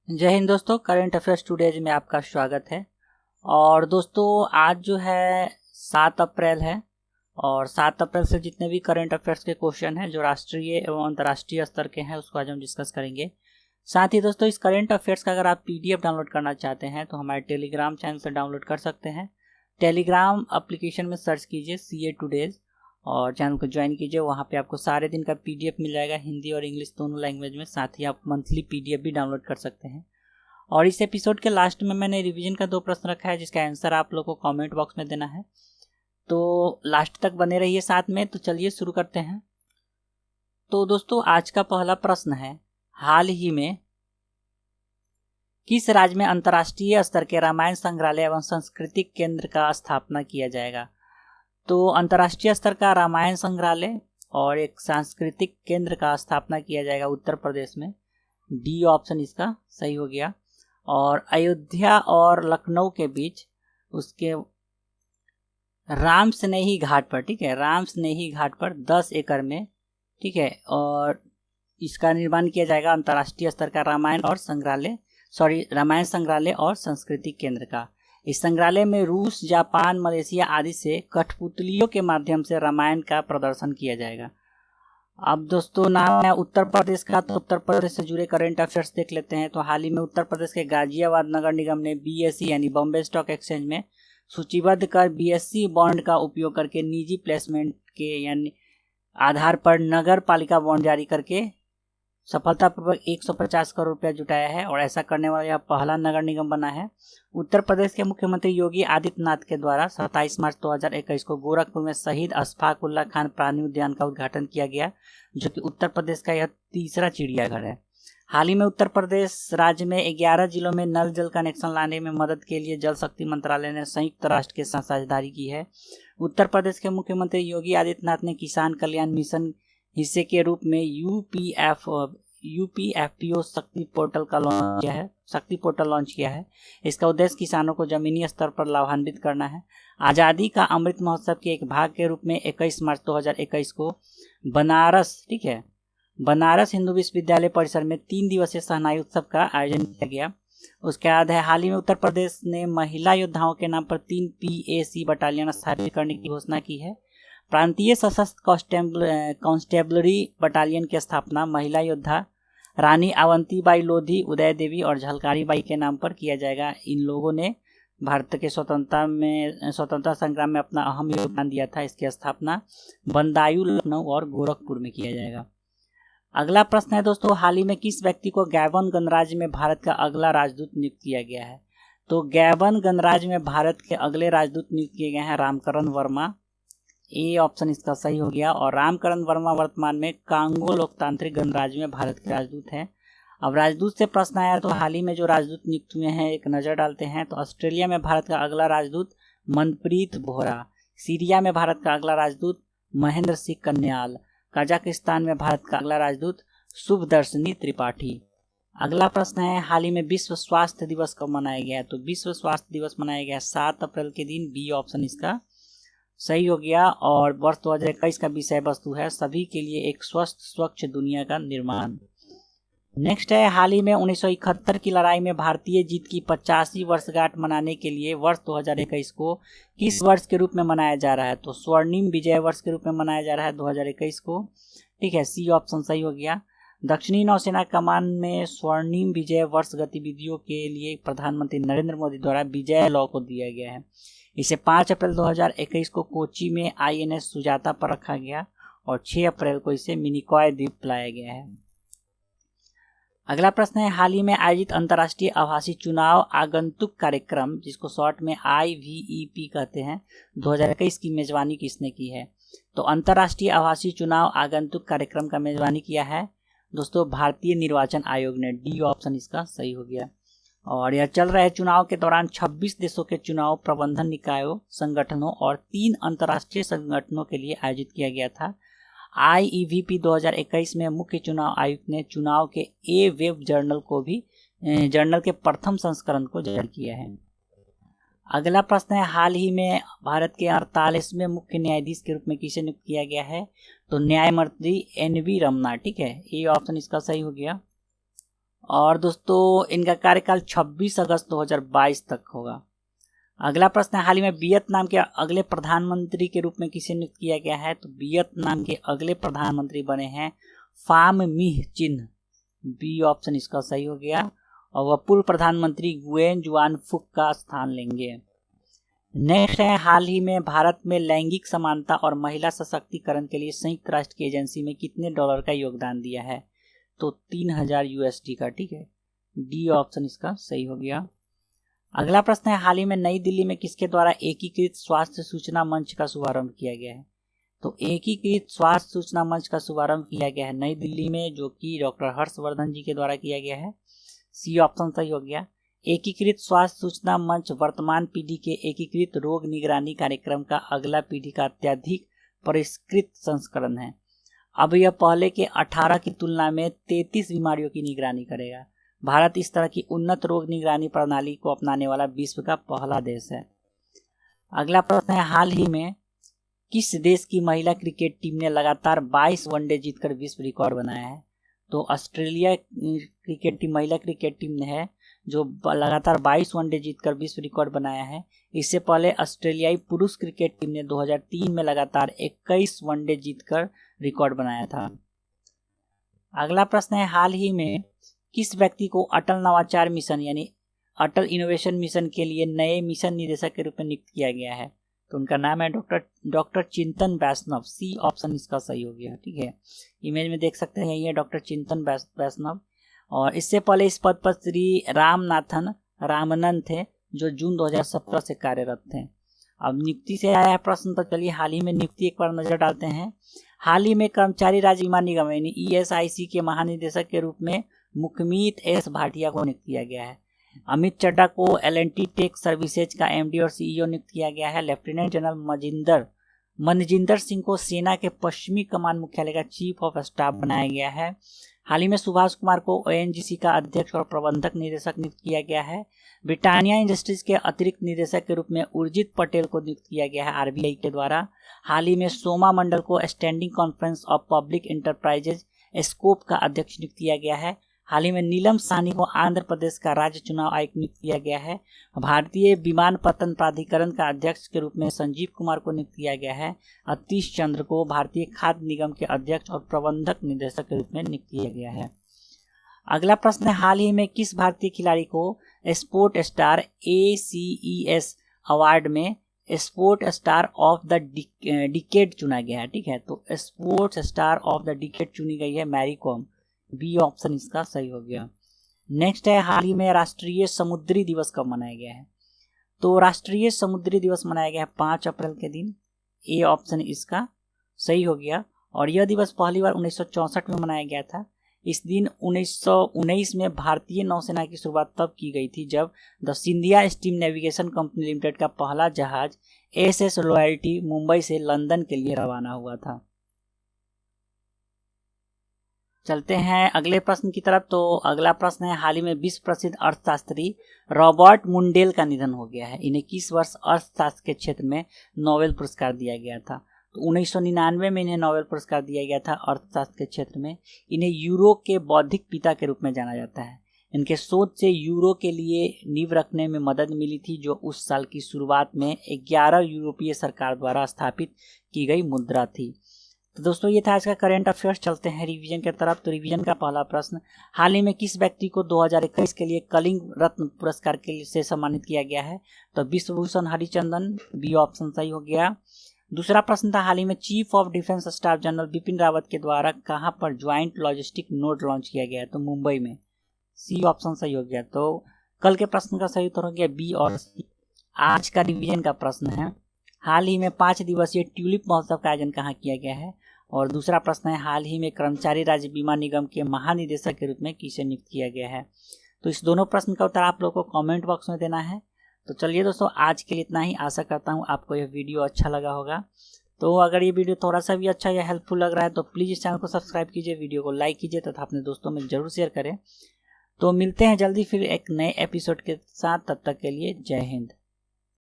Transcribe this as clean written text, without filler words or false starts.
जय हिंद दोस्तों, current affairs today's में आपका स्वागत है। और दोस्तों आज जो है 7 अप्रैल है और 7 अप्रैल से जितने भी करंट अफेयर्स के क्वेश्चन हैं जो राष्ट्रीय एवं अंतर्राष्ट्रीय स्तर के हैं उसको आज हम डिस्कस करेंगे। साथ ही दोस्तों इस करंट अफेयर्स का अगर आप पीडीएफ डाउनलोड करना चाहते हैं तो हमारे टेलीग्राम चैनल से डाउनलोड कर सकते हैं। टेलीग्राम एप्लीकेशन में सर्च कीजिए CA टुडेज और चैनल को ज्वाइन कीजिए। वहाँ पे आपको सारे दिन का पीडीएफ मिल जाएगा, हिंदी और इंग्लिश दोनों लैंग्वेज में। साथ ही आप मंथली पीडीएफ भी डाउनलोड कर सकते हैं। और इस एपिसोड के लास्ट में मैंने रिवीजन का 2 प्रश्न रखा है जिसका आंसर आप लोगों को कमेंट बॉक्स में देना है, तो लास्ट तक बने रहिए साथ में। तो चलिए शुरू करते हैं। तो दोस्तों आज का पहला प्रश्न है, हाल ही में किस राज्य में अंतर्राष्ट्रीय स्तर के रामायण संग्रहालय एवं सांस्कृतिक केंद्र का स्थापना किया जाएगा? तो अंतर्राष्ट्रीय स्तर का रामायण संग्रहालय और एक सांस्कृतिक केंद्र का स्थापना किया जाएगा उत्तर प्रदेश में। डी ऑप्शन इसका सही हो गया। और अयोध्या और लखनऊ के बीच उसके राम स्नेही घाट पर, ठीक है, राम स्नेही घाट पर 10 एकड़ में, ठीक है, और इसका निर्माण किया जाएगा अंतर्राष्ट्रीय स्तर का रामायण संग्रहालय और सांस्कृतिक केंद्र का। इस संग्रहालय में रूस, जापान, मलेशिया आदि से कठपुतलियों के माध्यम से रामायण का प्रदर्शन किया जाएगा। अब दोस्तों नाम है उत्तर प्रदेश का, तो उत्तर प्रदेश से जुड़े करंट अफेयर्स देख लेते हैं। तो हाल ही में उत्तर प्रदेश के गाजियाबाद नगर निगम ने BSE यानी बॉम्बे स्टॉक एक्सचेंज में सूचीबद्ध कर BSE बॉन्ड का उपयोग करके निजी प्लेसमेंट के यानी आधार पर नगर पालिका बॉन्ड जारी करके सफलतापूर्वक 150 करोड़ रुपया जुटाया है और ऐसा करने वाला यह पहला नगर निगम बना है। उत्तर प्रदेश के मुख्यमंत्री योगी आदित्यनाथ के द्वारा 27 मार्च 2021 को गोरखपुर में शहीद अशफाक उल्लाह खान प्राणी उद्यान का उद्घाटन किया गया, जो कि उत्तर प्रदेश का यह तीसरा चिड़ियाघर है। हाल ही में उत्तर प्रदेश राज्य में 11 जिलों में नल जल कनेक्शन लाने में मदद के लिए जल शक्ति मंत्रालय ने संयुक्त राष्ट्र के साथ साझेदारी की है। उत्तर प्रदेश के मुख्यमंत्री योगी आदित्यनाथ ने किसान कल्याण मिशन हिस्से के रूप में UPFPO शक्ति पोर्टल लॉन्च किया है। इसका उद्देश्य किसानों को जमीनी स्तर पर लाभान्वित करना है। आज़ादी का अमृत महोत्सव के एक भाग के रूप में 21 मार्च 2021 को बनारस हिंदू विश्वविद्यालय परिसर में 3 दिवसीय शहनाई उत्सव का आयोजन किया गया। उसके बाद है, हाल ही में उत्तर प्रदेश ने महिला योद्धाओं के नाम पर 3 PAC बटालियन स्थापित करने की घोषणा की है। प्रांतीय सशस्त्र कांस्टेबलरी बटालियन की स्थापना महिला योद्धा रानी अवंतीबाई लोधी, उदय देवी और झलकारी बाई के नाम पर किया जाएगा। इन लोगों ने भारत के स्वतंत्रता संग्राम में अपना अहम योगदान दिया था। इसकी स्थापना बदायूं, लखनऊ और गोरखपुर में किया जाएगा। अगला प्रश्न है दोस्तों, हाल ही में किस व्यक्ति को गैबन गणराज्य में भारत का अगला राजदूत नियुक्त किया गया है? तो गैबन गणराज्य में भारत के अगले राजदूत नियुक्त किए गए हैं रामकरण वर्मा। ए ऑप्शन इसका सही हो गया। और रामकरण वर्मा वर्तमान में कांगो लोकतांत्रिक गणराज्य में भारत के राजदूत हैं। अब राजदूत से प्रश्न आया तो हाल ही में जो राजदूत नियुक्त हुए हैं एक नज़र डालते हैं। तो ऑस्ट्रेलिया में भारत का अगला राजदूत मनप्रीत बोहरा, सीरिया में भारत का अगला राजदूत महेंद्र सिंह कन्याल, कजाकिस्तान में भारत का अगला राजदूत शुभदर्शनी त्रिपाठी। अगला प्रश्न है, हाल ही में विश्व स्वास्थ्य दिवस कब मनाया गया है? तो विश्व स्वास्थ्य दिवस मनाया गया 7 अप्रैल के दिन। बी ऑप्शन इसका सही हो गया। और वर्ष 2021 का विषय वस्तु है सभी के लिए एक स्वस्थ स्वच्छ दुनिया का निर्माण। नेक्स्ट है, हाल ही में 1971 की लड़ाई में भारतीय जीत की 85वीं वर्षगांठ मनाने के लिए वर्ष 2021 को किस वर्ष के रूप में मनाया जा रहा है? तो स्वर्णिम विजय वर्ष के रूप में मनाया जा रहा है 2021 को, ठीक है, सी ऑप्शन सही हो गया। दक्षिणी नौसेना कमान में स्वर्णिम विजय वर्ष गतिविधियों के लिए प्रधानमंत्री नरेंद्र मोदी द्वारा विजय लॉ को दिया गया है। इसे 5 अप्रैल 2021 को कोची में INS सुजाता पर रखा गया और 6 अप्रैल को इसे मिनिकॉय द्वीप लाया गया है। अगला प्रश्न है, हाल ही में आयोजित अंतर्राष्ट्रीय आभासी चुनाव आगंतुक कार्यक्रम, जिसको शॉर्ट में IVEP कहते हैं, 2021 की मेजबानी किसने की है? तो अंतर्राष्ट्रीय आभासी चुनाव आगंतुक कार्यक्रम का मेजबानी किया है दोस्तों भारतीय निर्वाचन आयोग ने। डी ऑप्शन इसका सही हो गया। और यह चल रहे चुनाव के दौरान 26 देशों के चुनाव प्रबंधन निकायों, संगठनों और 3 अंतर्राष्ट्रीय संगठनों के लिए आयोजित किया गया था। IEVP 2021 में मुख्य चुनाव आयुक्त ने चुनाव के वेब जर्नल के प्रथम संस्करण को जारी किया है। अगला प्रश्न है, हाल ही में भारत के 48वें मुख्य न्यायाधीश के रूप में किसे नियुक्त किया गया है? तो न्यायमूर्ति NV रमना, ठीक है, ये ऑप्शन इसका सही हो गया। और दोस्तों इनका कार्यकाल 26 अगस्त 2022 तक होगा। अगला प्रश्न है, हाल ही में वियतनाम के अगले प्रधानमंत्री के रूप में किसे नियुक्त किया गया है? तो वियतनाम के अगले प्रधानमंत्री बने हैं फाम मिह चिन्ह, बी ऑप्शन इसका सही हो गया। और वह पूर्व प्रधानमंत्री गुएन जुआन फुक का स्थान लेंगे। नेक्स्ट है, हाल ही में भारत में लैंगिक समानता और महिला सशक्तिकरण के लिए संयुक्त राष्ट्र की एजेंसी में कितने डॉलर का योगदान दिया है? तो 3000 USD का, ठीक है, डी ऑप्शन इसका सही हो गया। अगला प्रश्न है, हाल ही में नई दिल्ली में किसके द्वारा एकीकृत स्वास्थ्य सूचना मंच का शुभारंभ किया गया है? तो एकीकृत स्वास्थ्य सूचना मंच का शुभारंभ किया गया है नई दिल्ली में, जो कि डॉक्टर हर्षवर्धन जी के द्वारा किया गया है। सी ऑप्शन सही हो गया। एकीकृत स्वास्थ्य सूचना मंच वर्तमान पीढ़ी के एकीकृत रोग निगरानी कार्यक्रम का अगला पीढ़ी का अत्यधिक परिष्कृत संस्करण है। अब यह पहले के 18 की तुलना में 33 बीमारियों की निगरानी करेगा। भारत इस तरह की उन्नत रोग निगरानी प्रणाली को अपनाने वाला विश्व का पहला देश है। अगला प्रश्न है, हाल ही में किस देश की महिला क्रिकेट टीम ने लगातार 22 वनडे जीतकर विश्व रिकॉर्ड बनाया है? तो ऑस्ट्रेलिया क्रिकेट टीम, महिला क्रिकेट टीम ने है जो लगातार 22 वनडे जीतकर विश्व रिकॉर्ड बनाया है। इससे पहले ऑस्ट्रेलियाई पुरुष क्रिकेट टीम ने 2003 में लगातार 21 वनडे जीतकर रिकॉर्ड बनाया था। अगला प्रश्न है, हाल ही में किस व्यक्ति को अटल नवाचार मिशन यानी अटल इनोवेशन मिशन के लिए नए मिशन निदेशक के रूप में नियुक्त किया गया है? तो उनका नाम है डॉक्टर चिंतन वैष्णव, सी ऑप्शन इसका सही हो गया, ठीक है। इमेज में देख सकते हैं यही है डॉक्टर चिंतन वैष्णव। और इससे पहले इस पद पर श्री रामनाथन रामनन थे जो जून 2017 से कार्यरत थे। अब नियुक्ति से आया है प्रश्न, तो चलिए हाल ही में नियुक्ति एक बार नजर डालते हैं। हाल ही में कर्मचारी राज्य बीमा निगम यानी ESIC के महानिदेशक के रूप में मुखमीत एस भाटिया को नियुक्त किया गया है। अमित चड्डा को L&T टेक सर्विसेज का MD और CEO नियुक्त किया गया है। लेफ्टिनेंट जनरल मनजिंदर सिंह को सेना के पश्चिमी कमान मुख्यालय का चीफ ऑफ स्टाफ बनाया गया है। हाल ही में सुभाष कुमार को ONGC का अध्यक्ष और प्रबंधक निदेशक नियुक्त किया गया है। ब्रिटानिया इंडस्ट्रीज के अतिरिक्त निदेशक के रूप में उर्जित पटेल को नियुक्त किया गया है RBI के द्वारा। हाल ही में सोमा मंडल को standing conference of public enterprises scope का अध्यक्ष नियुक्त किया गया है। हाल ही में नीलम साहनी को आंध्र प्रदेश का राज्य चुनाव आयुक्त नियुक्त किया गया है। भारतीय विमानपत्तन प्राधिकरण का अध्यक्ष के रूप में संजीव कुमार को नियुक्त किया गया है। अतीश चंद्र को भारतीय खाद्य निगम के अध्यक्ष और प्रबंधक निदेशक के रूप में नियुक्त किया गया है। अगला प्रश्न है, हाल ही में किस भारतीय खिलाड़ी को स्पोर्ट स्टार ACES अवार्ड में sport star of the decade चुना गया है? ठीक है, तो sports star of the decade चुनी गई है मैरी कॉम, बी ऑप्शन इसका सही हो गया। नेक्स्ट है, हाल ही में राष्ट्रीय समुद्री दिवस कब मनाया गया है? तो राष्ट्रीय समुद्री दिवस मनाया गया है 5 अप्रैल के दिन, ए ऑप्शन इसका सही हो गया। और यह दिवस पहली बार 1964 में मनाया गया था। इस दिन 1919 में भारतीय नौसेना की शुरुआत तब की गई थी जब the Scindia steam navigation company limited का पहला जहाज SS लॉयल्टी मुंबई से लंदन के लिए रवाना हुआ था। चलते हैं अगले प्रश्न की तरफ। तो अगला प्रश्न है, हाल ही में विश्व प्रसिद्ध अर्थशास्त्री रॉबर्ट मुंडेल का निधन हो गया है। इन्हें किस वर्ष अर्थशास्त्र के क्षेत्र में नोबेल पुरस्कार दिया गया था? तो 1999 में इन्हें नोबेल पुरस्कार दिया गया था अर्थशास्त्र के क्षेत्र में। इन्हें यूरो के बौद्धिक पिता के रूप में जाना जाता है। इनके शोध से यूरो के लिए नींव रखने में मदद मिली थी, जो उस साल की शुरुआत में 11 यूरोपीय सरकार द्वारा स्थापित की गई मुद्रा थी। तो दोस्तों ये था आज का करंट अफेयर्स। चलते हैं रिवीजन की तरफ। तो रिवीजन का पहला प्रश्न, हाल ही में किस व्यक्ति को 2021 के लिए कलिंग रत्न पुरस्कार के से सम्मानित किया गया है? तो विश्वभूषण हरिचंदन, बी ऑप्शन सही हो गया। दूसरा प्रश्न था, हाल ही में chief of defence staff general Bipin Rawat के द्वारा कहां पर ज्वाइंट लॉजिस्टिक नोड लॉन्च किया गया है? तो मुंबई में, सी ऑप्शन सही हो गया। तो कल के प्रश्न का सही उत्तर हो गया बी और सी। आज का रिवीजन का प्रश्न है, हाल ही में 5 दिवसीय ट्यूलिप महोत्सव का आयोजन कहाँ किया गया है? और दूसरा प्रश्न है, हाल ही में कर्मचारी राज्य बीमा निगम के महानिदेशक के रूप में किसे नियुक्त किया गया है? तो इस दोनों प्रश्न का उत्तर आप लोगों को कमेंट बॉक्स में देना है। तो चलिए दोस्तों, आज के लिए इतना ही। आशा करता हूँ आपको यह वीडियो अच्छा लगा होगा। तो अगर ये वीडियो थोड़ा सा भी अच्छा या हेल्पफुल लग रहा है तो प्लीज़ इस चैनल को सब्सक्राइब कीजिए, वीडियो को लाइक कीजिए तथा अपने दोस्तों में जरूर शेयर करें। तो मिलते हैं जल्दी फिर एक नए एपिसोड के साथ। तब तक के लिए जय हिंद।